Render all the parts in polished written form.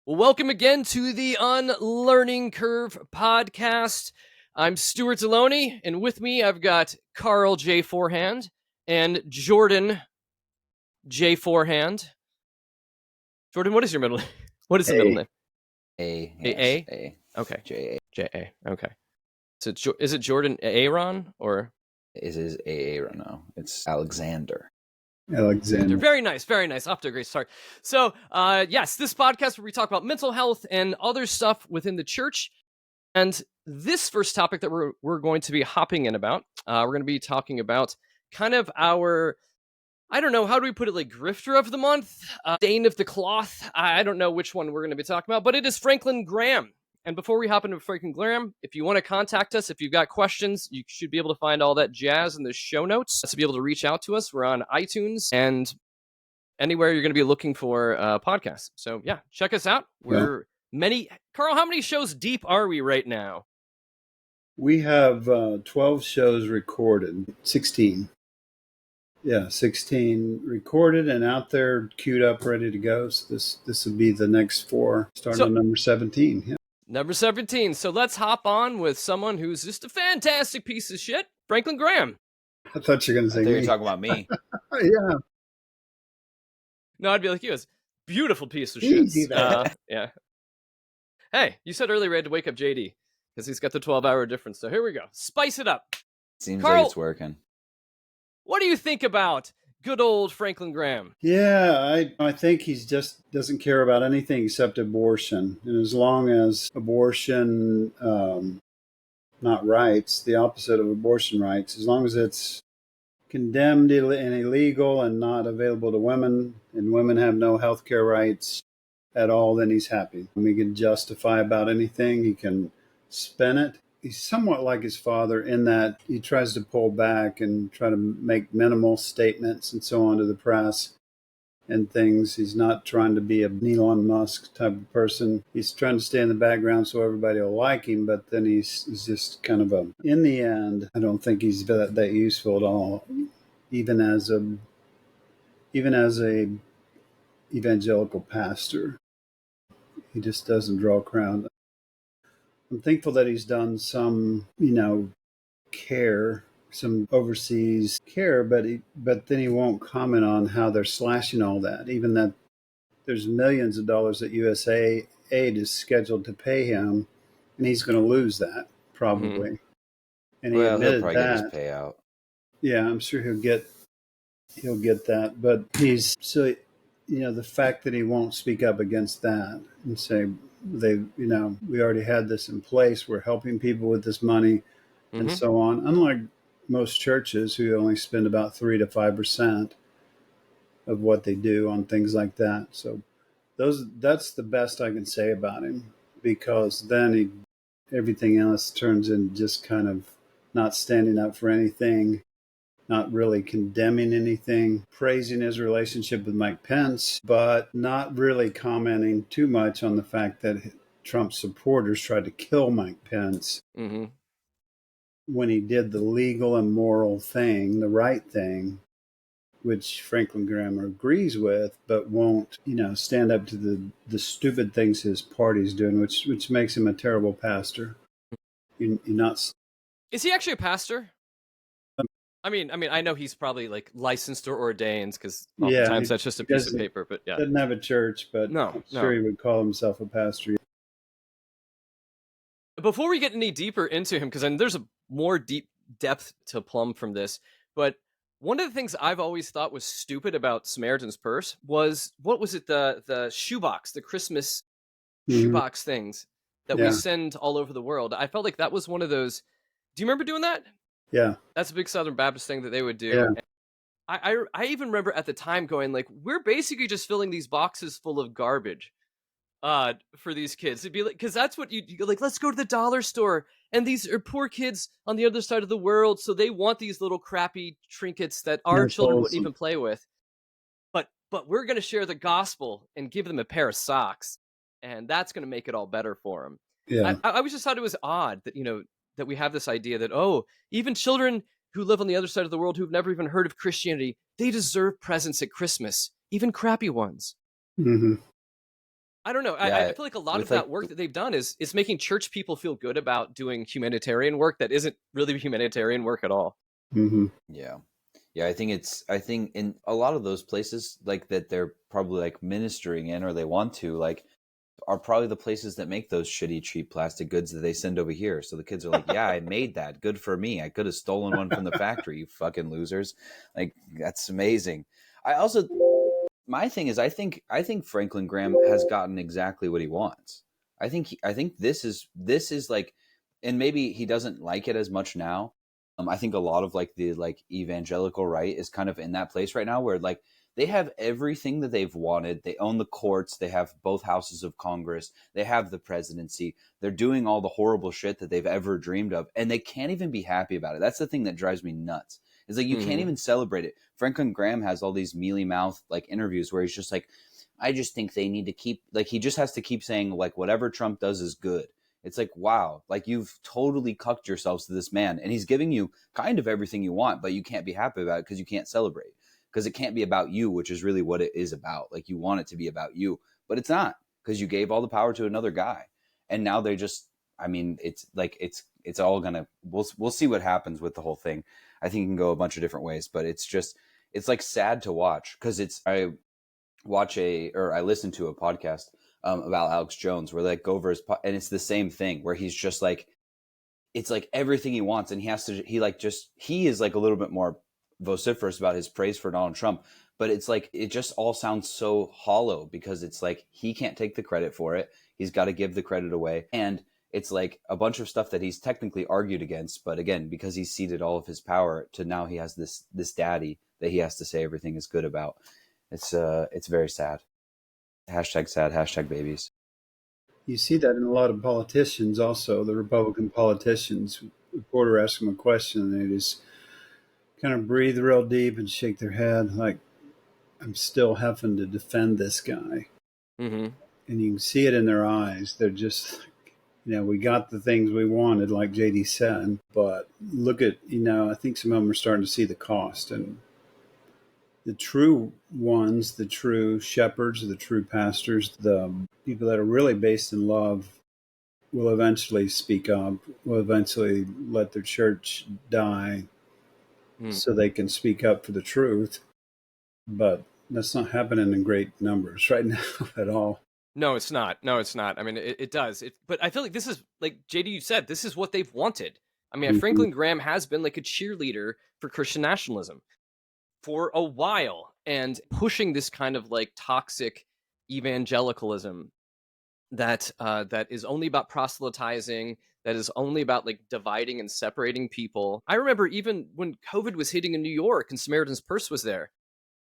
Well, welcome again to the Unlearning Curve podcast. I'm Stuart Delony, and with me I've got Karl J. Forehand and Jordan J. Forehand. Jordan, what is your middle name? What is the middle name? A. Okay. J. J. Okay. So is it Jordan Aaron or? It is A. No, it's Alexander. Alexander. Very nice, very nice. Off to a great start. So, yes, this podcast where we talk about mental health and other stuff within the church. And this first topic that we're going to be hopping in about, we're going to be talking about kind of our, I don't know, how do we put it, like grifter of the month, stain of the cloth. I don't know which one we're going to be talking about, but it is Franklin Graham. And before we hop into Franklin Graham, if you want to contact us, if you've got questions, you should be able to find all that jazz in the show notes to be able to reach out to us. We're on iTunes and anywhere you're going to be looking for podcasts. So yeah, check us out. We're Karl, how many shows deep are we right now? We have 12 shows recorded, 16. Yeah, 16 recorded and out there, queued up, ready to go. So this will be the next 4, starting on number 17. Yeah. Number 17. So let's hop on with someone who's just a fantastic piece of shit, Franklin Graham. I thought you were going to say me. You're talking about me. Yeah. No, I'd be like you. It's a beautiful piece of shit. Yeah. Hey, you said earlier we had to wake up JD because he's got the 12-hour difference. So here we go. Spice it up. Seems Karl, like it's working. What do you think about good old Franklin Graham? Yeah, I think he just doesn't care about anything except abortion. And as long as abortion, not rights, the opposite of abortion rights, as long as it's condemned and illegal and not available to women, and women have no health care rights at all, then he's happy. He can justify about anything. He can spin it. He's somewhat like his father in that he tries to pull back and try to make minimal statements and so on to the press and things. He's not trying to be a Elon Musk type of person. He's trying to stay in the background so everybody will like him, but then he's just kind of in the end, I don't think he's that useful at all, even as a evangelical pastor. He just doesn't draw a crowd. I'm thankful that he's done some, care, some overseas care, but then he won't comment on how they're slashing all that, even that there's millions of dollars that USA Aid is scheduled to pay him, and he's going to lose that probably. Mm-hmm. And he admitted he'll probably that. Get his payout. Yeah, I'm sure he'll get that, but he's so the fact that he won't speak up against that and say we already had this in place, we're helping people with this money and so on, unlike most churches who only spend about 3 to 5% of what they do on things like that. So that's the best I can say about him, because then everything else turns into just kind of not standing up for anything, not really condemning anything, praising his relationship with Mike Pence, but not really commenting too much on the fact that Trump supporters tried to kill Mike Pence when he did the legal and moral thing, the right thing, which Franklin Graham agrees with, but won't, stand up to the stupid things his party's doing, which makes him a terrible pastor. You're not. Is he actually a pastor? I mean, I know he's probably like licensed or ordained, because oftentimes that's just a piece of paper. But yeah, doesn't have a church, but I'm sure he would call himself a pastor. Before we get any deeper into him, because there's a more deep depth to plumb from this, but one of the things I've always thought was stupid about Samaritan's Purse was, what was it, the shoebox, the Christmas shoebox things that we send all over the world. I felt like that was one of those. Do you remember doing that? Yeah. That's a big Southern Baptist thing that they would do. Yeah. I even remember at the time going like, we're basically just filling these boxes full of garbage for these kids. It'd be like, because that's what you like, let's go to the dollar store, and these are poor kids on the other side of the world, so they want these little crappy trinkets that our children wouldn't even play with. But we're going to share the gospel and give them a pair of socks, and that's going to make it all better for them. Yeah. I always just thought it was odd that, that we have this idea that, even children who live on the other side of the world who've never even heard of Christianity, they deserve presents at Christmas, even crappy ones. Mm-hmm. I don't know. I Yeah, feel like a lot of with that like work that they've done is making church people feel good about doing humanitarian work that isn't really humanitarian work at all. Mm-hmm. yeah. Yeah, I think in a lot of those places like that they're probably like ministering in or they want to like are probably the places that make those shitty cheap plastic goods that they send over here. So the kids are like, "Yeah, I made that. Good for me. I could have stolen one from the factory, you fucking losers." Like that's amazing. I also my thing is I think Franklin Graham has gotten exactly what he wants. I think this is like, and maybe he doesn't like it as much now. I think a lot of like the like evangelical right is kind of in that place right now where like they have everything that they've wanted. They own the courts. They have both houses of Congress. They have the presidency. They're doing all the horrible shit that they've ever dreamed of, and they can't even be happy about it. That's the thing that drives me nuts. Is like you can't even celebrate it. Franklin Graham has all these mealy mouth like interviews where he's just like, I just think they need to keep like he just has to keep saying like whatever Trump does is good. It's like wow, like you've totally cucked yourselves to this man, and he's giving you kind of everything you want, but you can't be happy about it because you can't celebrate because it can't be about you, which is really what it is about. Like you want it to be about you, but it's not because you gave all the power to another guy, and now they just. I mean, it's like it's all gonna. We'll see what happens with the whole thing. I think it can go a bunch of different ways, but it's just it's like sad to watch because it's I listen to a podcast about Alex Jones where like go over his and it's the same thing where he's just like it's like everything he wants and he is like a little bit more vociferous about his praise for Donald Trump, but it's like it just all sounds so hollow because it's like he can't take the credit for it. He's got to give the credit away, and it's like a bunch of stuff that he's technically argued against, but again, because he's ceded all of his power to now he has this daddy that he has to say everything is good about. It's very sad. Hashtag sad, hashtag babies. You see that in a lot of politicians also, the Republican politicians. Reporter asks them a question and they just kind of breathe real deep and shake their head like, I'm still having to defend this guy. Mm-hmm. And you can see it in their eyes. They're just, we got the things we wanted, like JD said, but look at, I think some of them are starting to see the cost. And the true ones, the true shepherds, the true pastors, the people that are really based in love will eventually speak up, will eventually let their church die so they can speak up for the truth. But that's not happening in great numbers right now at all. No, it's not. No, it's not. I mean, it does. But I feel like this is, like JD, you said, this is what they've wanted. I mean, Franklin Graham has been like a cheerleader for Christian nationalism for a while and pushing this kind of like toxic evangelicalism that is only about proselytizing, that is only about like dividing and separating people. I remember even when COVID was hitting in New York and Samaritan's Purse was there,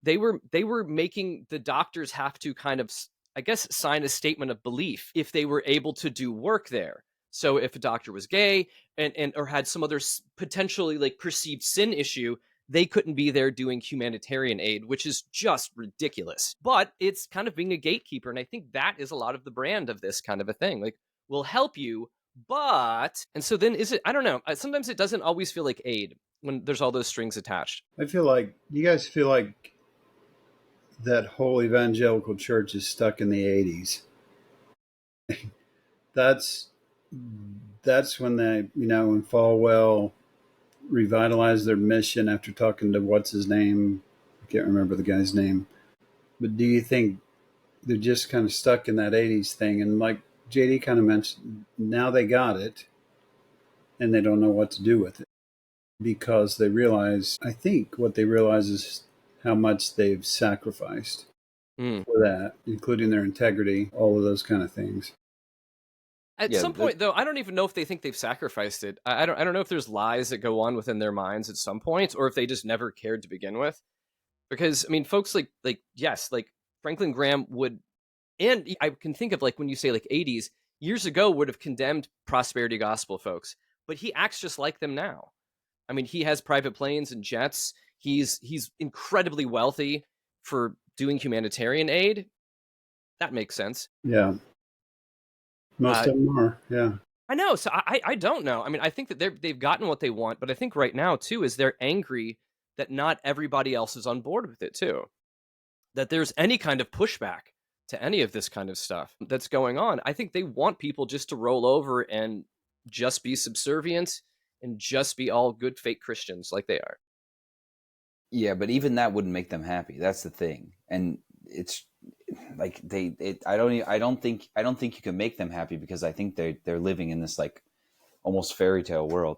they were making the doctors have to kind of, I guess, sign a statement of belief if they were able to do work there. So if a doctor was gay and or had some other potentially like perceived sin issue, they couldn't be there doing humanitarian aid, which is just ridiculous. But it's kind of being a gatekeeper. And I think that is a lot of the brand of this kind of a thing. Like, we'll help you, but... And so then is it... I don't know. Sometimes it doesn't always feel like aid when there's all those strings attached. I feel like, you guys feel like that whole evangelical church is stuck in the 80s. That's when they, when Falwell revitalized their mission after talking to what's his name, I can't remember the guy's name, but do you think they're just kind of stuck in that 80s thing? And like JD kind of mentioned, now they got it and they don't know what to do with it because they realize, I think what they realize is how much they've sacrificed for that, including their integrity, all of those kind of things. At some point, though, I don't even know if they think they've sacrificed it. I don't know if there's lies that go on within their minds at some point, or if they just never cared to begin with. Because I mean, folks like yes, like Franklin Graham would, and I can think of like when you say like 80s years ago would have condemned prosperity gospel folks, but he acts just like them now. I mean, he has private planes and jets. He's incredibly wealthy for doing humanitarian aid. That makes sense. Yeah. Most of them are, yeah. I know. So I don't know. I mean, I think that they've gotten what they want, but I think right now too is they're angry that not everybody else is on board with it too. That there's any kind of pushback to any of this kind of stuff that's going on. I think they want people just to roll over and just be subservient and just be all good fake Christians like they are. Yeah, but even that wouldn't make them happy. That's the thing. And it's like I don't think you can make them happy, because I think they're living in this like almost fairy tale world.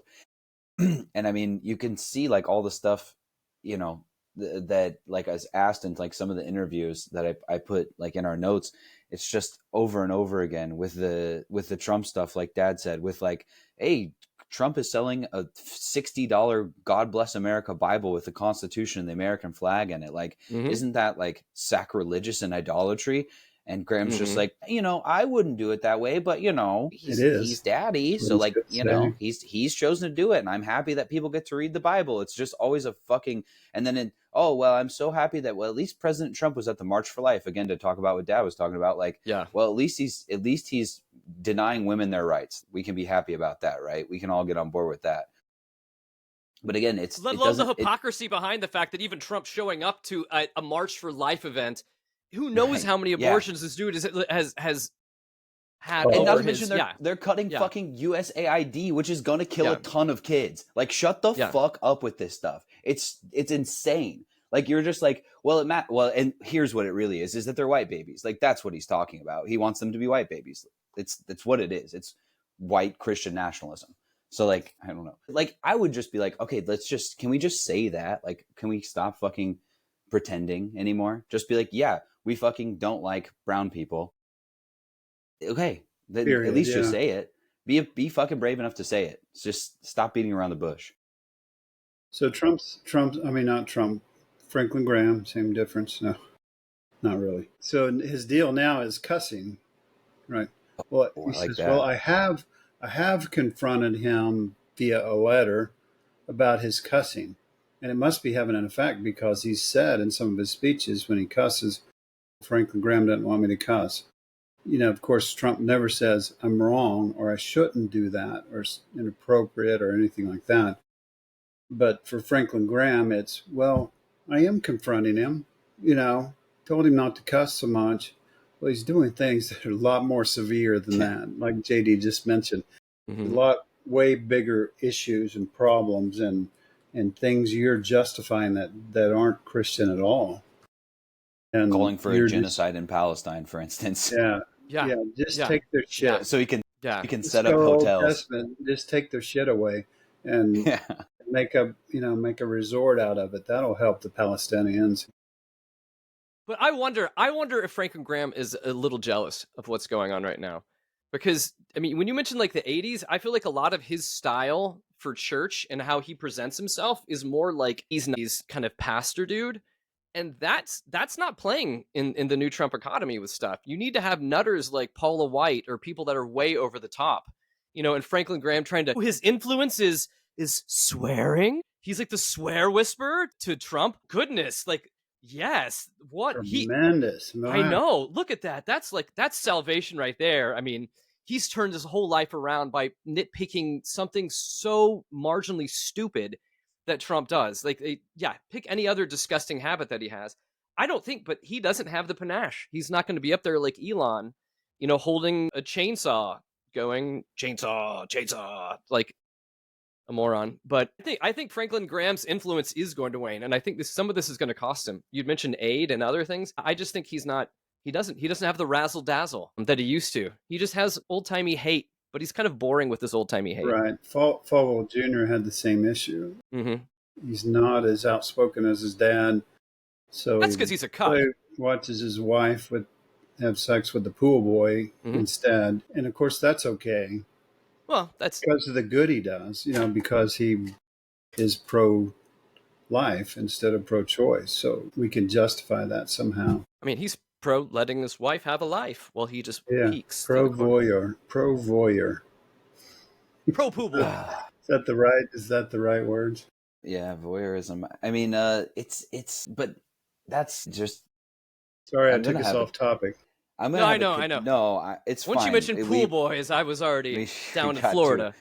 And I mean, you can see like all the stuff, you know, that like as asked in like some of the interviews that I put like in our notes. It's just over and over again with the Trump stuff, like Dad said, with like, hey, Trump is selling a $60 God Bless America Bible with the Constitution and the American flag in it. Like, isn't that like sacrilegious and idolatry? And Graham's just like, you know, I wouldn't do it that way, but you know, he's daddy. So like, you know, he's chosen to do it. And I'm happy that people get to read the Bible. It's just always a fucking, and then oh, well, I'm so happy that, well, at least President Trump was at the March for Life, again, to talk about what Dad was talking about. Like, yeah, well, at least he's denying women their rights. We can be happy about that, right? We can all get on board with that. But again, let alone the hypocrisy behind the fact that even Trump showing up to a March for Life event, who knows how many abortions this dude has had. And not to mention they're cutting fucking USAID, which is going to kill a ton of kids. Like, shut the fuck up with this stuff. It's insane. Like, you're just like, well, and here's what it really is that they're white babies. Like, that's what he's talking about. He wants them to be white babies. It's what it is. It's white Christian nationalism. So like, I don't know. Like, I would just be like, okay, can we just say that? Like, can we stop fucking pretending anymore? Just be like, yeah, we fucking don't like brown people. Okay, then at least just say it. Be fucking brave enough to say it. Just stop beating around the bush. So not Trump, Franklin Graham, same difference. No, not really. So his deal now is cussing, right? Well, he says, well, I have confronted him via a letter about his cussing, and it must be having an effect, because he said in some of his speeches when he cusses, Franklin Graham doesn't want me to cuss. You know, of course, Trump never says I'm wrong or I shouldn't do that or it's inappropriate or anything like that. But for Franklin Graham, it's, well, I am confronting him, you know, told him not to cuss so much. Well, he's doing things that are a lot more severe than that. Like JD just mentioned, a lot way bigger issues and problems and things you're justifying that aren't Christian at all. And calling for a genocide in Palestine, for instance. Take their shit. So you can set up hotels. Just take their shit away and make a resort out of it. That'll help the Palestinians. But I wonder if Franklin Graham is a little jealous of what's going on right now. Because, I mean, when you mentioned like the 80s, I feel like a lot of his style for church and how he presents himself is more like he's kind of pastor dude. And that's not playing in the new Trump economy with stuff. You need to have nutters like Paula White or people that are way over the top. You know, and Franklin Graham his influence is swearing. He's like the swear whisperer to Trump. Goodness, like, yes, what tremendous. I know. Look at that. That's salvation right there. I mean, he's turned his whole life around by nitpicking something so marginally stupid that Trump does. Like, pick any other disgusting habit that he has. I don't think, but he doesn't have the panache. He's not going to be up there like Elon, you know, holding a chainsaw, going chainsaw, like a moron. But I think Franklin Graham's influence is going to wane, and I think some of this is going to cost him. You'd mentioned aid and other things. I just think he doesn't have the razzle dazzle that he used to. He just has old timey hate. But he's kind of boring with this old-timey hate. Right. Falwell Jr. had the same issue. He's not as outspoken as his dad. So that's because he's a cop. He watches his wife have sex with the pool boy instead. And, of course, that's okay. Well, that's because of the good he does, you know, because he is pro-life instead of pro-choice. So we can justify that somehow. I mean, he's pro letting his wife have a life while he just peeks. Pro-voyeur. Pro poo boy. Is that the right words? Yeah, voyeurism. I mean, but that's just. Sorry, I took us off topic. I know. No, it's Once fine. You mentioned pool boys, I was already down in Florida.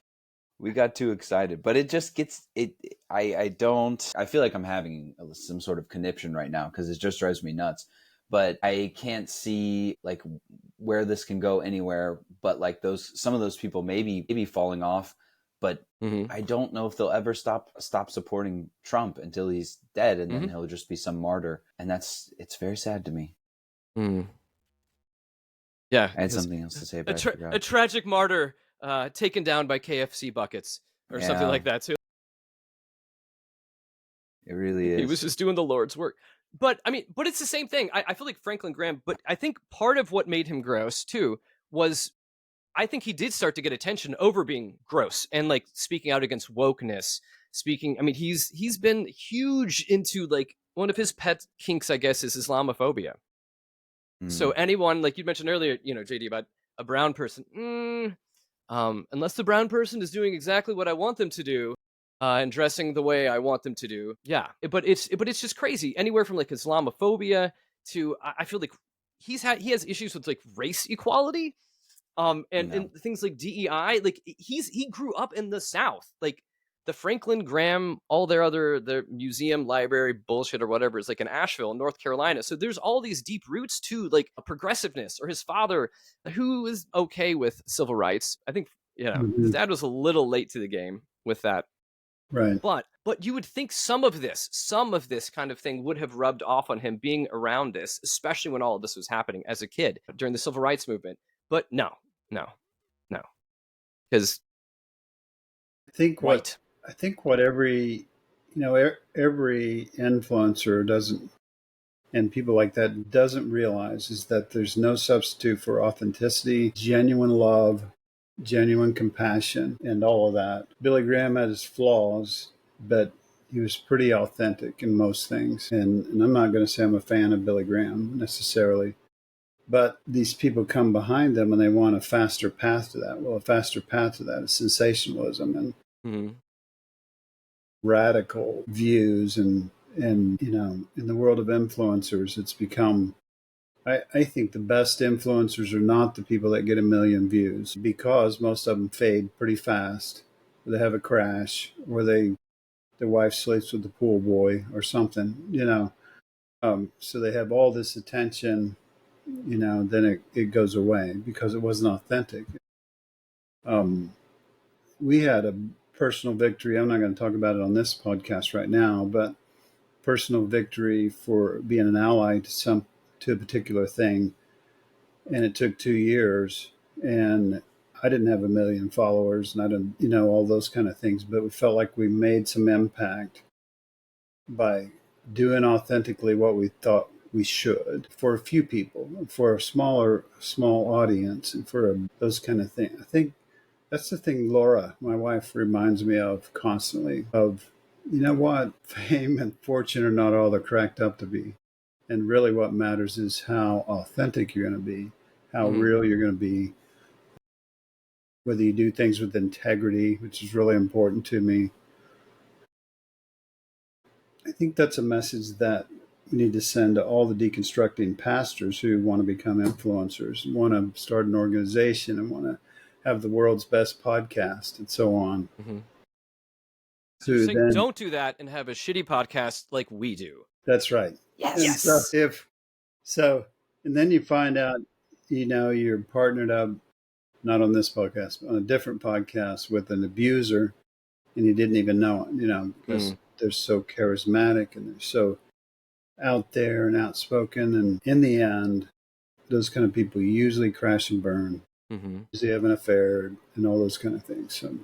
We got too excited, but it just gets it. I feel like I'm having some sort of conniption right now because it just drives me nuts. but I can't see like where this can go anywhere. But like some of those people maybe falling off, but Mm-hmm. I don't know if they'll ever stop supporting Trump until he's dead, and then Mm-hmm. he'll just be some martyr, and it's very sad to me. Mm. Yeah, I had something else to say, but I forgot. a tragic martyr taken down by KFC buckets or something Yeah, like that too. it really He is. was just doing the Lord's work. But I mean, but it's the same thing. I feel like Franklin Graham, but I think part of what made him gross too was I think he did start to get attention over being gross and like speaking out against wokeness. I mean, he's been huge into like one of his pet kinks, I guess, is Islamophobia. So anyone, like you mentioned earlier, JD, about a brown person, unless the brown person is doing exactly what I want them to do, and dressing the way I want them to do, yeah. But it's just crazy. Anywhere from like Islamophobia to I feel like he has issues with like race equality, and things like DEI. Like he grew up in the South, like the Franklin Graham, all their museum library bullshit or whatever is like in Asheville, North Carolina. So there's all these deep roots to like a progressiveness, or his father, who is okay with civil rights. I think his dad was a little late to the game with that. Right. But you would think some of this kind of thing would have rubbed off on him being around this, especially when all of this was happening as a kid during the civil rights movement. But no, because I think what every every influencer doesn't, and people like that doesn't realize, is that there's no substitute for authenticity, genuine love, genuine compassion, and all of that. Billy Graham had his flaws, but he was pretty authentic in most things. And I'm not going to say I'm a fan of Billy Graham necessarily, but these people come behind them and they want a faster path to that. Well, a faster path to that is sensationalism and radical views. And in the world of influencers, it's become, I think the best influencers are not the people that get 1 million views, because most of them fade pretty fast. Or they have a crash, or their wife sleeps with the pool boy or something, so they have all this attention, then it goes away because it wasn't authentic. We had a personal victory. I'm not going to talk about it on this podcast right now, but personal victory for being an ally to a particular thing. And it took 2 years, and I didn't have 1 million followers, and I didn't, all those kind of things, but we felt like we made some impact by doing authentically what we thought we should for a few people, for a small audience, and for those kind of things. I think that's the thing Laura, my wife, reminds me of constantly, of, what, fame and fortune are not all they're cracked up to be. And really what matters is how authentic you're going to be, how real you're going to be, whether you do things with integrity, which is really important to me. I think that's a message that we need to send to all the deconstructing pastors who want to become influencers, and want to start an organization, and want to have the world's best podcast, and so on. So you're saying don't do that and have a shitty podcast like we do. That's right. Yes. And then you find out, you're partnered up, not on this podcast, but on a different podcast, with an abuser, and you didn't even know it, because they're so charismatic and they're so out there and outspoken. And in the end, those kind of people usually crash and burn, usually have an affair and all those kind of things. So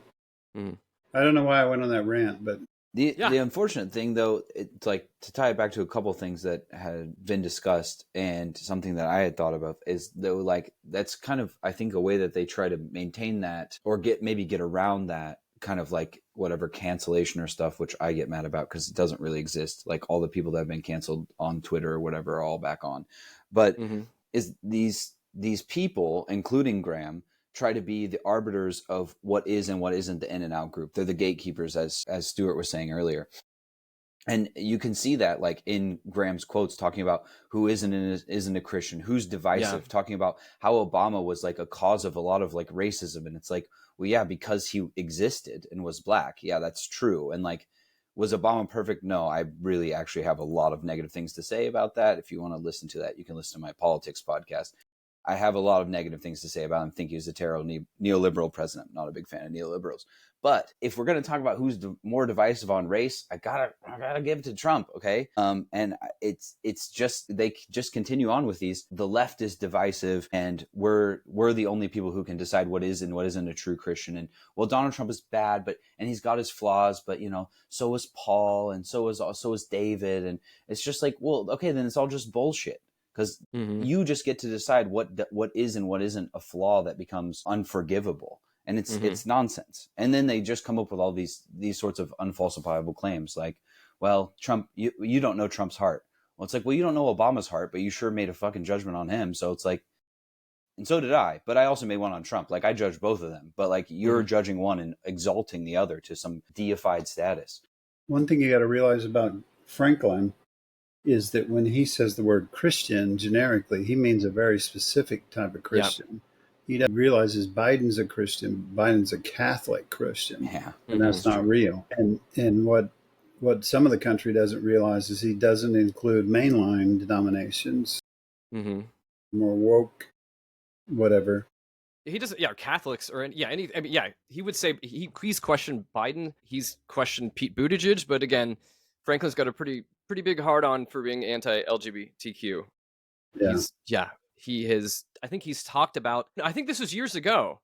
I don't know why I went on that rant, but the unfortunate thing, though, it's like, to tie it back to a couple things that had been discussed, and something that I had thought about, is though, like, that's kind of, I think, a way that they try to maintain that, or get around that kind of like whatever cancellation or stuff, which I get mad about because it doesn't really exist. Like, all the people that have been canceled on Twitter or whatever are all back on. But is these people, including Graham, try to be the arbiters of what is and what isn't the in and out group. They're the gatekeepers, as Stuart was saying earlier. And you can see that, like, in Graham's quotes, talking about who isn't a Christian, who's divisive, talking about how Obama was like a cause of a lot of like racism. And it's like, well, yeah, because he existed and was black. Yeah, that's true. And like, Was Obama perfect? No, I really actually have a lot of negative things to say about that. If you want to listen to that, you can listen to my politics podcast. I have a lot of negative things to say about him. I think he was a terrible neoliberal president. I'm not a big fan of neoliberals. But if we're going to talk about who's more divisive on race, I gotta give it to Trump, okay? And it's just they just continue on with these. The left is divisive, and we're the only people who can decide what is and what isn't a true Christian. And well, Donald Trump is bad, and he's got his flaws, but so was Paul, and so was David, and it's just like, well, okay, then it's all just bullshit. Because you just get to decide what is and what isn't a flaw that becomes unforgivable, and it's nonsense. And then they just come up with all these sorts of unfalsifiable claims, like, well, Trump, you don't know Trump's heart. Well, it's like, well, you don't know Obama's heart, but you sure made a fucking judgment on him. So it's like, and so did I, but I also made one on Trump. Like, I judged both of them, but like, you're judging one and exalting the other to some deified status. One thing you got to realize about Franklin is that when he says the word Christian generically, he means a very specific type of Christian. He realizes Biden's a Christian. Biden's a Catholic Christian. Yeah. And that's not real. And what some of the country doesn't realize is he doesn't include mainline denominations, more woke, whatever. He doesn't, Catholics or he would say he's questioned Biden. He's questioned Pete Buttigieg. But again, Franklin's got a pretty big hard on for being anti-LGBTQ. He has, I think he's talked about, I think this was years ago.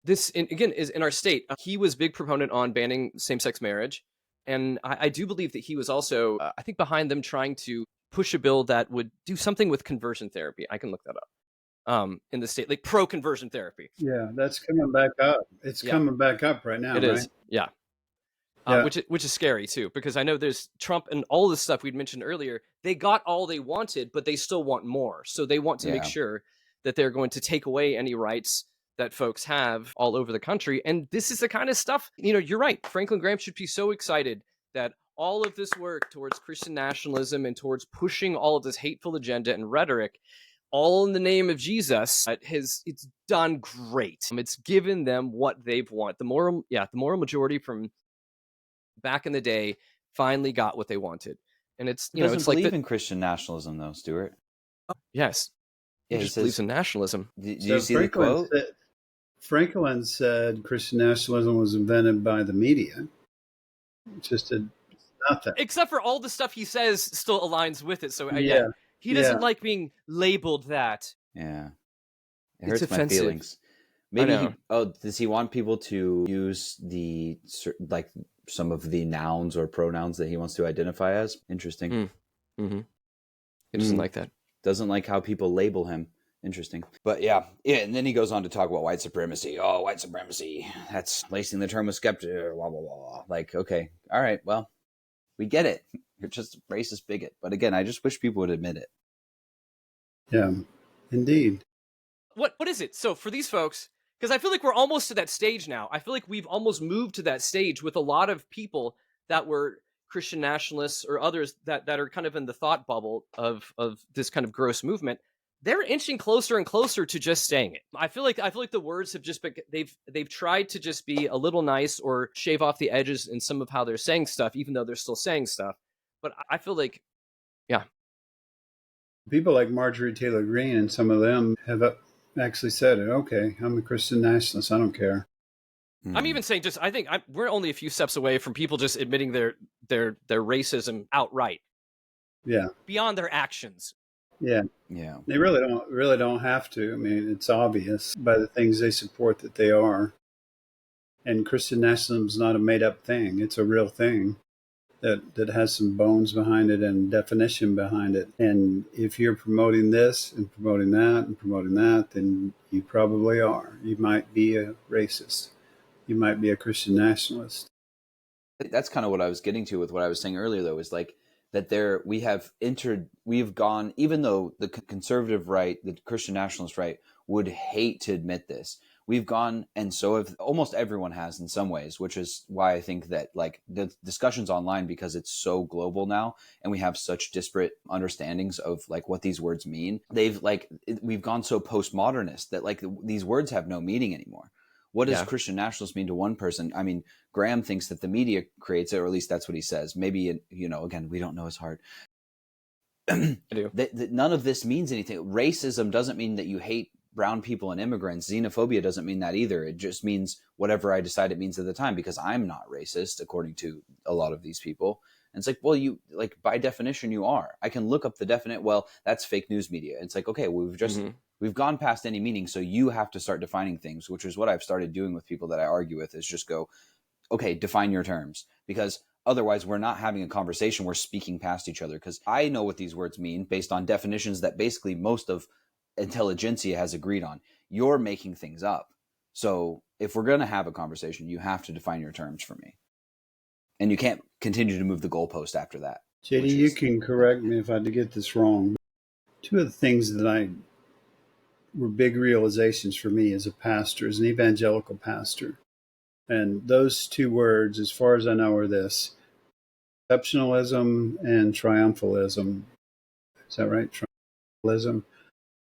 This, again, is in our state. He was big proponent on banning same-sex marriage. And I do believe that he was also, I think, behind them trying to push a bill that would do something with conversion therapy. I can look that up. In the state, like pro-conversion therapy. Yeah, that's coming back up. It's coming back up right now, It right? is, yeah. Which is scary too, because I know there's Trump and all this stuff we'd mentioned earlier. They got all they wanted, but they still want more. So they want to make sure that they're going to take away any rights that folks have all over the country. And this is the kind of stuff, you're right. Franklin Graham should be so excited that all of this work towards Christian nationalism and towards pushing all of this hateful agenda and rhetoric, all in the name of Jesus, it's done great. It's given them what they've wanted. The moral majority from back in the day finally got what they wanted. And it's, He doesn't it's like believe in Christian nationalism though, Stuart. Yes. Yeah, he just believes in nationalism. Did you see the quote? Franklin said Christian nationalism was invented by the media. It's just nothing. Except for all the stuff he says still aligns with it. So he doesn't like being labeled that. Yeah. It It's hurts my offensive. feelings. Maybe does he want people to use some of the nouns or pronouns that he wants to identify as? Interesting. He doesn't like that. Doesn't like how people label him. Interesting. But yeah, and then he goes on to talk about white supremacy. Oh, white supremacy. That's lacing the term with skeptic, blah, blah, blah. Like, okay, all right, well, we get it. You're just a racist bigot. But again, I just wish people would admit it. Yeah, indeed. What is it? So for these folks, because I feel like we're almost to that stage now. I feel like we've almost moved to that stage with a lot of people that were Christian nationalists or others that are kind of in the thought bubble of this kind of gross movement. They're inching closer and closer to just saying it. I feel like the words have just been, they've tried to just be a little nice or shave off the edges in some of how they're saying stuff, even though they're still saying stuff. But I feel like, people like Marjorie Taylor Greene and some of them have actually said it. Okay, I'm a Christian nationalist. I don't care. I'm even saying I think we're only a few steps away from people just admitting their racism outright. Yeah. Beyond their actions. Yeah. Yeah. They really don't have to. I mean, it's obvious by the things they support that they are. And Christian nationalism is not a made up thing. It's a real thing that has some bones behind it and definition behind it. And if you're promoting this and promoting that, then you probably are. You might be a racist. You might be a Christian nationalist. That's kind of what I was getting to with what I was saying earlier, though, is like that we've gone, even though the conservative right, the Christian nationalist right, would hate to admit this, we've gone, and so have almost everyone has in some ways, which is why I think that like the discussions online, because it's so global now and we have such disparate understandings of like what these words mean, we've gone so postmodernist that like these words have no meaning anymore. What does Yeah. Christian nationalist mean to one person? I mean, Graham thinks that the media creates it, or at least that's what he says. Maybe, again, we don't know his heart. I do. None of this means anything. Racism doesn't mean that you hate brown people and immigrants. Xenophobia doesn't mean that either. It just means whatever I decide it means at the time, because I'm not racist, according to a lot of these people. And it's like, well, you, like, by definition, you are. I can look up the definite. Well, that's fake news media. It's like, okay, well, we've gone past any meaning. So you have to start defining things, which is what I've started doing with people that I argue with, is just go, okay, define your terms, because otherwise we're not having a conversation. We're speaking past each other, because I know what these words mean based on definitions that basically most of intelligentsia has agreed on. You're making things up. So if we're going to have a conversation, you have to define your terms for me. And you can't continue to move the goalpost after that. JD, you can correct me if I get this wrong. Two of the things that were big realizations for me as a pastor, as an evangelical pastor. And those two words, as far as I know, are this: exceptionalism and triumphalism. Is that right? Triumphalism.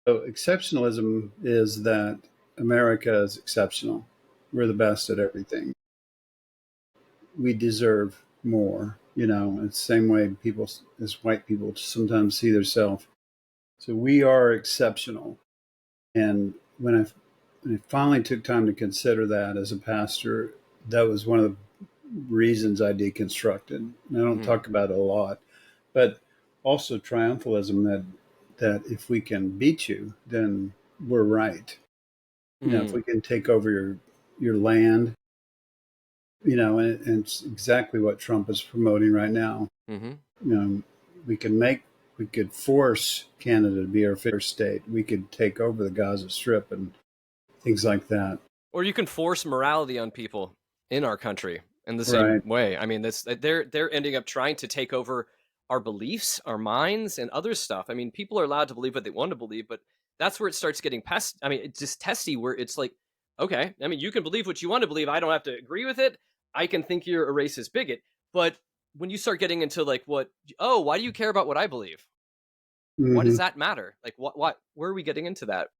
So exceptionalism is that America is exceptional. We're the best at everything. We deserve more, it's the same way people, as white people, sometimes see themselves. So we are exceptional. And when I finally took time to consider that as a pastor, that was one of the reasons I deconstructed. And I don't talk about it a lot, but also triumphalism, that if we can beat you, then we're right. If we can take over your land, and it's exactly what Trump is promoting right now. We could force Canada to be our first state. We could take over the Gaza Strip and things like that. Or you can force morality on people in our country in the same way. I mean, they're ending up trying to take over our beliefs, our minds, and other stuff. I mean, people are allowed to believe what they want to believe, but that's where it starts getting it's just testy, where it's like, okay, I mean, you can believe what you want to believe. I don't have to agree with it. I can think you're a racist bigot. But when you start getting into like, why do you care about what I believe? Mm-hmm. Why does that matter? Like, what, where are we getting into that?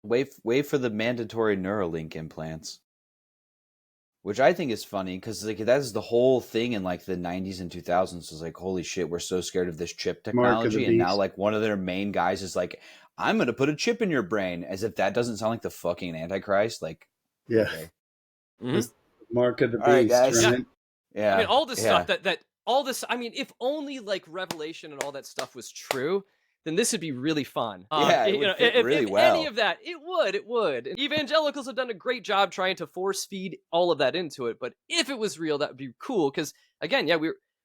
Wait for the mandatory Neuralink implants, which I think is funny, because like that is the whole thing in like the 90s and 2000s. Was like, holy shit, we're so scared of this chip technology, and now like one of their main guys is like, I'm going to put a chip in your brain, as if that doesn't sound like the fucking Antichrist. Like, yeah, okay. Mark of the beast, right, guys. right? Yeah. I mean, all this stuff that all this. I mean, if only like Revelation and all that stuff was true, then this would be really fun. It would fit really well. Any of that, it would. Evangelicals have done a great job trying to force feed all of that into it. But if it was real, that would be cool. Because again,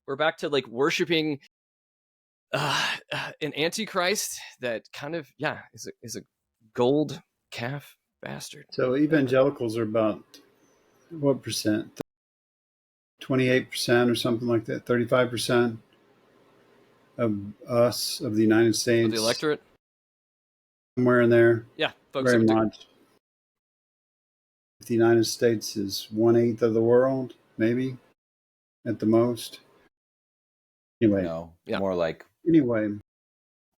we're back to like worshiping an antichrist that kind of is a gold calf bastard. So evangelicals are about what percent? 28% or something like that. 35% of us, of the United States, of the electorate, somewhere in there. Yeah, folks. Very much. The United States is 1/8 of the world, maybe, at the most. Anyway, no, more like. Anyway.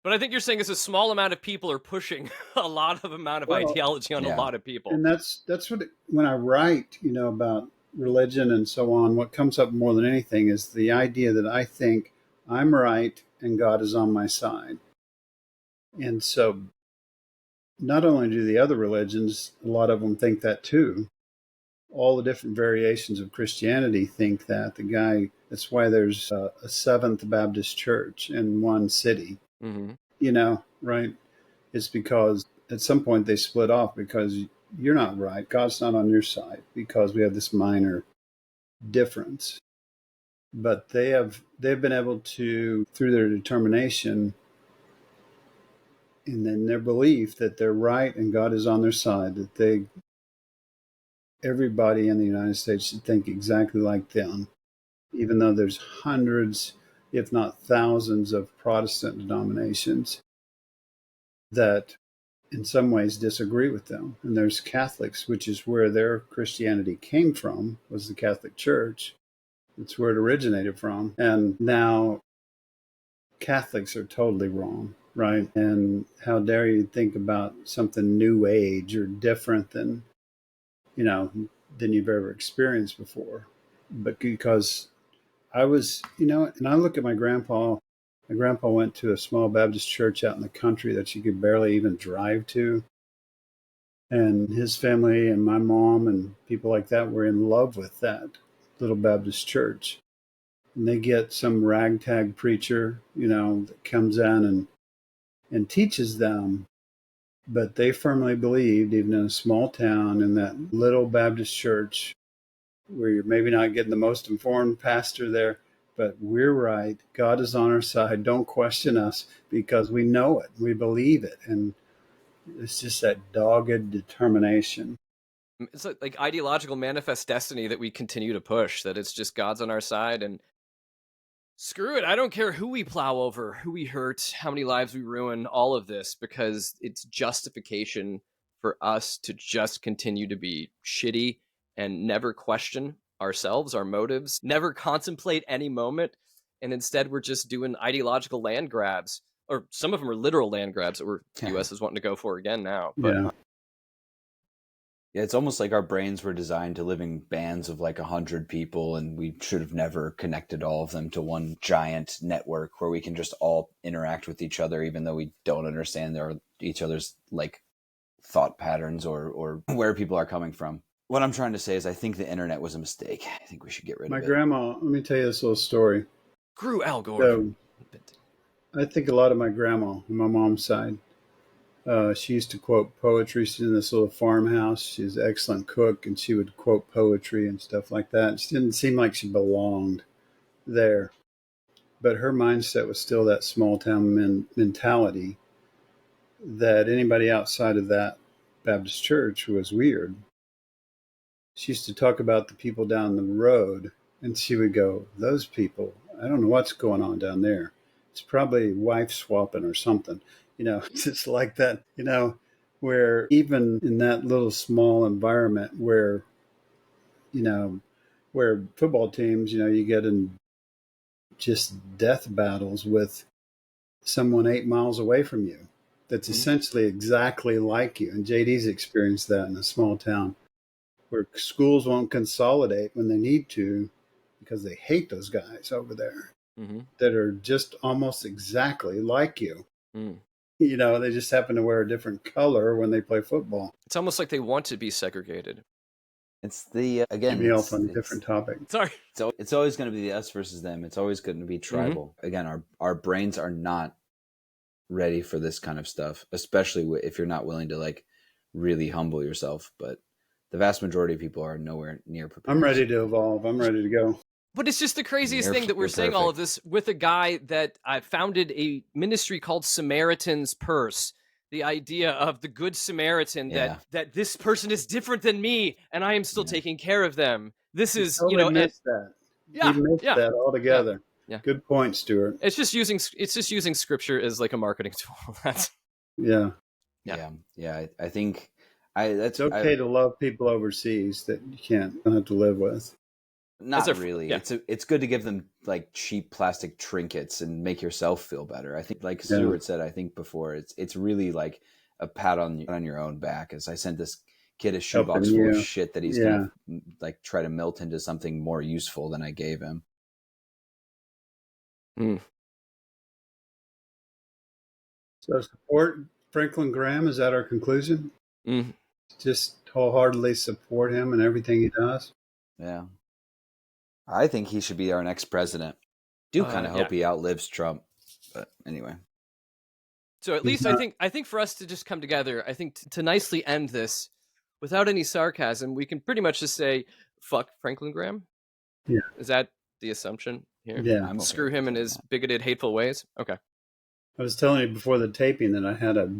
But I think you're saying it's a small amount of people are pushing a lot of ideology on a lot of people. And that's what, when I write, about religion and so on, what comes up more than anything is the idea that I think I'm right and God is on my side. And so not only do the other religions, a lot of them think that too. All the different variations of Christianity think that. That's why there's a Seventh Baptist Church in one city. Right? It's because at some point they split off because you're not right. God's not on your side, because we have this minor difference. But they've been able to, through their determination and then their belief that they're right and God is on their side, that everybody in the United States should think exactly like them, even though there's hundreds, if not thousands, of Protestant denominations that in some ways disagree with them. And there's Catholics, which is where their Christianity came from, was the Catholic Church. It's where it originated from. And now Catholics are totally wrong, right? And how dare you think about something new age or different than than you've ever experienced before. But because I was, and I look at my grandpa. My grandpa went to a small Baptist church out in the country that you could barely even drive to. And his family and my mom and people like that were in love with that little Baptist church. And they get some ragtag preacher, that comes in and teaches them. But they firmly believed, even in a small town, in that little Baptist church, where you're maybe not getting the most informed pastor there, but we're right. God is on our side. Don't question us because we know it. We believe it. And it's just that dogged determination. It's like ideological manifest destiny that we continue to push, that it's just God's on our side and screw it. I don't care who we plow over, who we hurt, how many lives we ruin, all of this, because it's justification for us to just continue to be shitty and never question ourselves, our motives, never contemplate any moment. And instead, we're just doing ideological land grabs, or some of them are literal land grabs that the U.S. is wanting to go for again now. But yeah, it's almost like our brains were designed to live in bands of like 100 people, and we should have never connected all of them to one giant network where we can just all interact with each other, even though we don't understand each other's like thought patterns or where people are coming from. What I'm trying to say is I think the internet was a mistake. I think we should get rid of it. My grandma, let me tell you this little story. Screw Al Gore. So, I think a lot of my grandma on my mom's side, she used to quote poetry. She's in this little farmhouse. She's an excellent cook, and she would quote poetry and stuff like that. She didn't seem like she belonged there. But her mindset was still that small town mentality that anybody outside of that Baptist church was weird. She used to talk about the people down the road, and she would go, those people, I don't know what's going on down there. It's probably wife swapping or something. It's just like that, where even in that little small environment where football teams, you get in just death battles with someone 8 miles away from you that's essentially exactly like you. And JD's experienced that in a small town where schools won't consolidate when they need to because they hate those guys over there that are just almost exactly like you. They just happen to wear a different color when they play football. It's almost like they want to be segregated. It's the, again, me off on a different topic. Sorry. It's always going to be the us versus them. It's always going to be tribal. Again, our brains are not ready for this kind of stuff, especially if you're not willing to like really humble yourself. But the vast majority of people are nowhere near prepared. I'm ready to evolve. I'm ready to go. But it's just the craziest thing that we're saying all of this with a guy that founded a ministry called Samaritan's Purse. The idea of the Good Samaritan, that this person is different than me and I am still taking care of them. This is, missed that. Yeah, you missed that altogether. Yeah. Good point, Stuart. It's just using scripture as like a marketing tool. I think it's okay to love people overseas that you don't have to live with. Not really. Yeah. It's good to give them like cheap plastic trinkets and make yourself feel better. I think, like Stuart said, I think before, it's really like a pat on your own back. As I sent this kid a shoebox full of shit that he's gonna like try to melt into something more useful than I gave him. So support Franklin Graham. Is that our conclusion? Just wholeheartedly support him and everything he does. Yeah. I think he should be our next president. Do kind of hope he outlives Trump, but anyway. So at least I think for us to just come together, I think to nicely end this without any sarcasm, we can pretty much just say, fuck Franklin Graham. Yeah. Is that the assumption here? Yeah. Screw him and his bigoted, hateful ways. Okay. I was telling you before the taping that I had a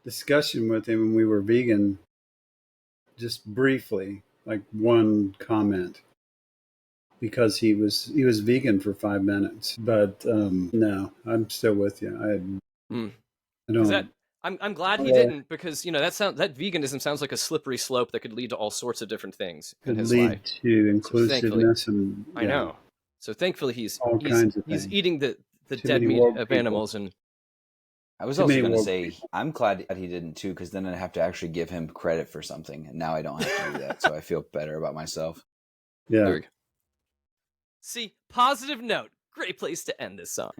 discussion with him when we were vegan, just briefly, like one comment. Because he was vegan for 5 minutes, but no, I'm still with you. I don't. I'm glad he didn't, because that veganism sounds like a slippery slope that could lead to all sorts of different things in his life. To inclusiveness I know. So thankfully he's kinds of he's things. eating the Too dead many meat woke of people. animals and I was Too also many going to woke say, people. I'm glad that he didn't too, because then I'd have to actually give him credit for something. And now I don't have to do that. So I feel better about myself. Yeah. There we go. See, positive note. Great place to end this on.